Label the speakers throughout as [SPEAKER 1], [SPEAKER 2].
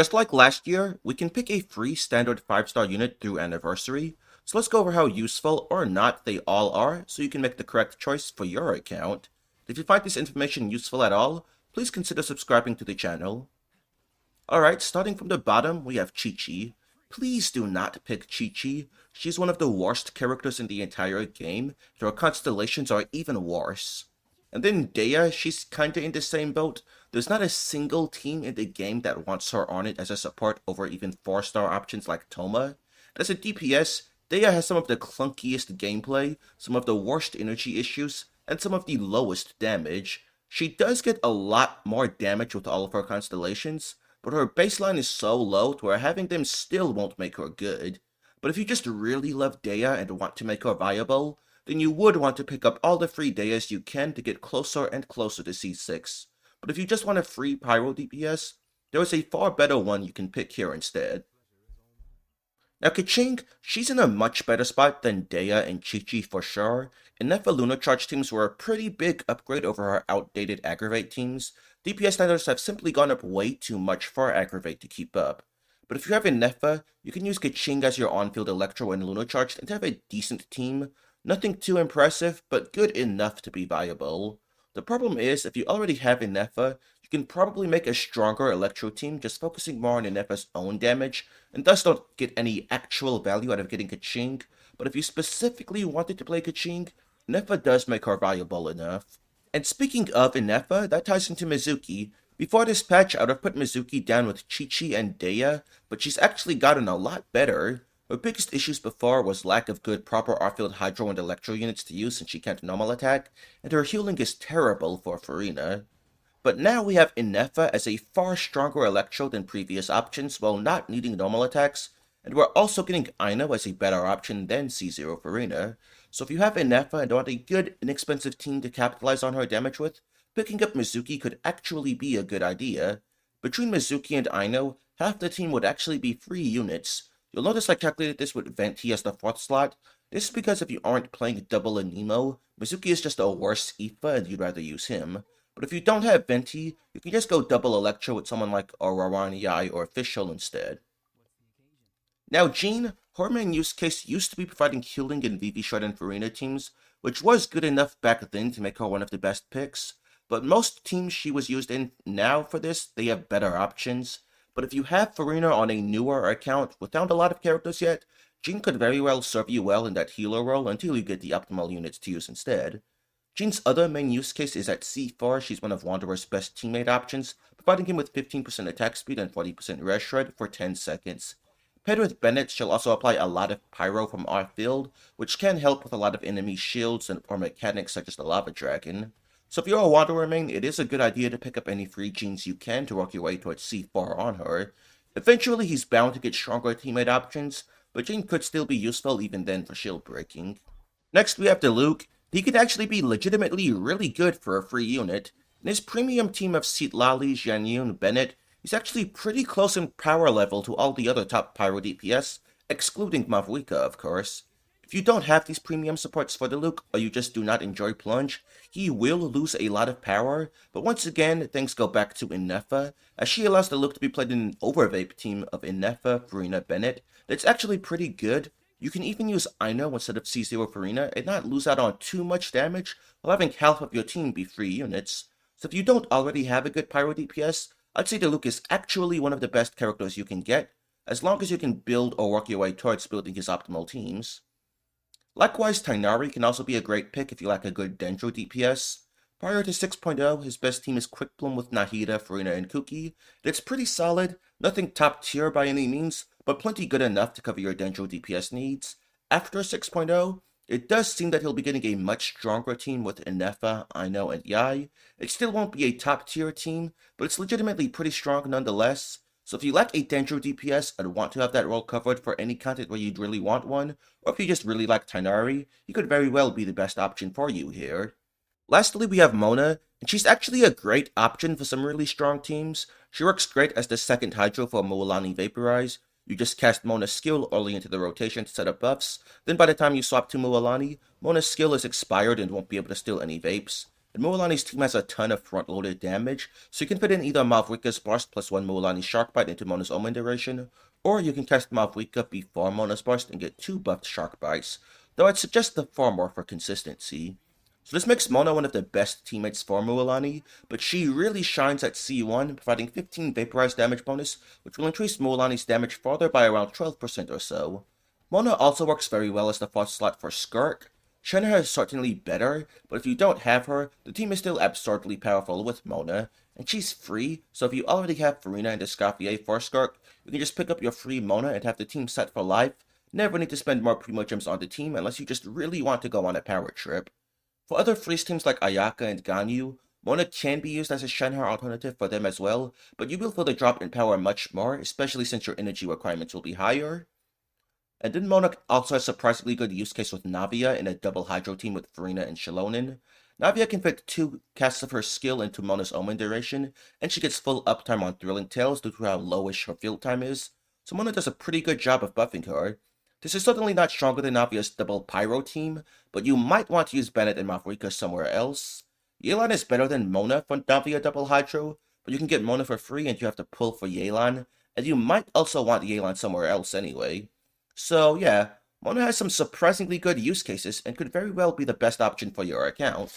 [SPEAKER 1] Just like last year, we can pick a free standard 5-star unit through Anniversary, so let's go over how useful or not they all are so you can make the correct choice for your account. If you find this information useful at all, please consider subscribing to the channel. Alright, starting from the bottom, we have Qiqi. Please do not pick Qiqi. She's one of the worst characters in the entire game. Her constellations are even worse. And then Dehya, she's kinda in the same boat. There's not a single team in the game that wants her on it as a support over even 4-star options like Thoma. As a DPS, Dehya has some of the clunkiest gameplay, some of the worst energy issues, and some of the lowest damage. She does get a lot more damage with all of her constellations, but her baseline is so low to where having them still won't make her good. But if you just really love Dehya and want to make her viable, then you would want to pick up all the free Dehyas you can to get closer and closer to C6. But if you just want a free Pyro DPS, there is a far better one you can pick here instead. Now Keqing, she's in a much better spot than Dehya and Qiqi for sure. Innefa lunar-charged teams were a pretty big upgrade over her outdated aggravate teams. DPS standards have simply gone up way too much for aggravate to keep up. But if you have Innefa, you can use Keqing as your on-field electro and lunar-charged and have a decent team. Nothing too impressive, but good enough to be viable. The problem is, if you already have Innefa, you can probably make a stronger Electro team just focusing more on Innefa's own damage, and thus don't get any actual value out of getting Keqing, but if you specifically wanted to play Keqing, Innefa does make her valuable enough. And speaking of Innefa, that ties into Mizuki. Before this patch, I would have put Mizuki down with Qiqi and Dehya, but she's actually gotten a lot better. Her biggest issues before was lack of good proper off-field Hydro and Electro units to use since she can't normal attack, and her healing is terrible for Furina. But now we have Innefa as a far stronger Electro than previous options while not needing normal attacks, and we're also getting Aino as a better option than C0 Furina. So if you have Innefa and want a good, inexpensive team to capitalize on her damage with, picking up Mizuki could actually be a good idea. Between Mizuki and Aino, half the team would actually be free units. You'll notice I calculated this with Venti as the 4th slot. This is because if you aren't playing double Anemo, Mizuki is just a worse Aoife and you'd rather use him. But if you don't have Venti, you can just go double Electro with someone like Aurora Yai or Fischl instead. Now Jean, her main use case used to be providing healing in VV Shred and Furina teams, which was good enough back then to make her one of the best picks. But most teams she was used in now for this, they have better options. But if you have Furina on a newer account without a lot of characters yet, Jean could very well serve you well in that healer role until you get the optimal units to use instead. Jean's other main use case is at C4. She's one of Wanderer's best teammate options, providing him with 15% attack speed and 40% res shred for 10 seconds. Paired with Bennett, she'll also apply a lot of Pyro from our field, which can help with a lot of enemy shields and or mechanics such as the Lava Dragon. So if you're a Wanderer main, it is a good idea to pick up any free Jeans you can to work your way towards C4 on her. Eventually he's bound to get stronger teammate options, but Jean could still be useful even then for shield breaking. Next we have Diluc. He could actually be legitimately really good for a free unit. In his premium team of Citlali, Jianyun, Bennett, he's actually pretty close in power level to all the other top Pyro DPS, excluding Mavwika of course. If you don't have these premium supports for Diluc, or you just do not enjoy Plunge, he will lose a lot of power, but once again, things go back to Innefa, as she allows Diluc to be played in an overvape team of Innefa, Furina, Bennett, that's actually pretty good. You can even use Aino instead of C0 Furina and not lose out on too much damage while having half of your team be free units. So if you don't already have a good Pyro DPS, I'd say Diluc is actually one of the best characters you can get, as long as you can build or work your way towards building his optimal teams. Likewise, Tighnari can also be a great pick if you like a good Dendro DPS. Prior to 6.0, his best team is Quick Bloom with Nahida, Furina, and Kuki. It's pretty solid, nothing top tier by any means, but plenty good enough to cover your Dendro DPS needs. After 6.0, it does seem that he'll be getting a much stronger team with Innefa, Aino, and Yai. It still won't be a top tier team, but it's legitimately pretty strong nonetheless. So if you like a Dendro DPS and want to have that role covered for any content where you'd really want one, or if you just really like Tighnari, he could very well be the best option for you here. Lastly, we have Mona, and she's actually a great option for some really strong teams. She works great as the second Hydro for Mualani Vaporize. You just cast Mona's skill early into the rotation to set up buffs, then by the time you swap to Mualani, Mona's skill is expired and won't be able to steal any vapes. And Mualani's team has a ton of front-loaded damage, so you can fit in either Malvika's Burst plus 1 Mualani Shark Bite into Mona's Omen duration, or you can cast Malvika before Mona's Burst and get 2 buffed Shark Bites, though I'd suggest the former for consistency. So this makes Mona one of the best teammates for Mualani, but she really shines at C1, providing 15 vaporized damage bonus, which will increase Mualani's damage further by around 12% or so. Mona also works very well as the fourth slot for Skirk. Shenhe is certainly better, but if you don't have her, the team is still absurdly powerful with Mona, and she's free, so if you already have Farina and Escoffier for Skirk, you can just pick up your free Mona and have the team set for life. Never need to spend more Primo Gems on the team unless you just really want to go on a power trip. For other freeze teams like Ayaka and Ganyu, Mona can be used as a Shenhe alternative for them as well, but you will feel the drop in power much more, especially since your energy requirements will be higher. And then Mona also has surprisingly good use case with Navia in a double Hydro team with Farina and Shilonin. Navia can fit 2 casts of her skill into Mona's Omen duration, and she gets full uptime on Thrilling Tales due to how lowish her field time is, so Mona does a pretty good job of buffing her. This is certainly not stronger than Navia's double Pyro team, but you might want to use Bennett and Mavrika somewhere else. Yelan is better than Mona for Navia double Hydro, but you can get Mona for free and you have to pull for Yelan, and you might also want Yelan somewhere else anyway. So yeah, Mona has some surprisingly good use cases and could very well be the best option for your account.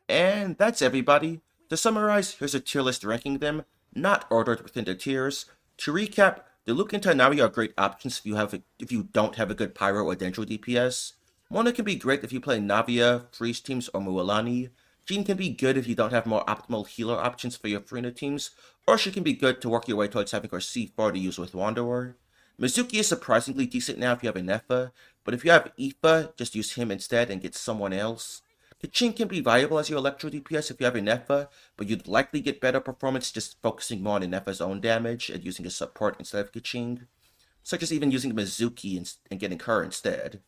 [SPEAKER 1] And that's everybody. To summarize, here's a tier list ranking them, not ordered within the tiers. To recap, Diluc and Tighnari are great options if you don't have a good Pyro or Dendro DPS. Mona can be great if you play Navia, Freeze teams, or Mualani. Jean can be good if you don't have more optimal healer options for your Farina teams, or she can be good to work your way towards having her C4 to use with Wanderer. Mizuki is surprisingly decent now if you have a Nefa, but if you have Aoife, just use him instead and get someone else. Keqing can be viable as your Electro DPS if you have a Nefa, but you'd likely get better performance just focusing more on a Nefa's own damage and using a support instead of Keqing, such as even using Mizuki and getting her instead.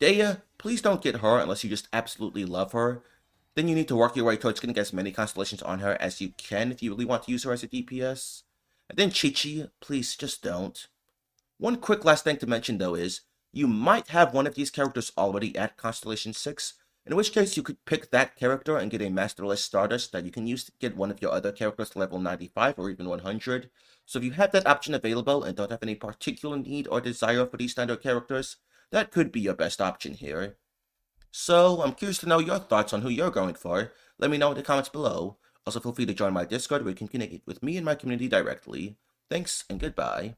[SPEAKER 1] Dehya, please don't get her unless you just absolutely love her. Then you need to work your way towards getting as many constellations on her as you can if you really want to use her as a DPS. And then Qiqi, please just don't. One quick last thing to mention though is, you might have one of these characters already at Constellation 6, in which case you could pick that character and get a Masterless Stardust that you can use to get one of your other characters to level 95 or even 100. So if you have that option available and don't have any particular need or desire for these standard characters, that could be your best option here. So I'm curious to know your thoughts on who you're going for. Let me know in the comments below. Also feel free to join my Discord where you can connect with me and my community directly. Thanks and goodbye.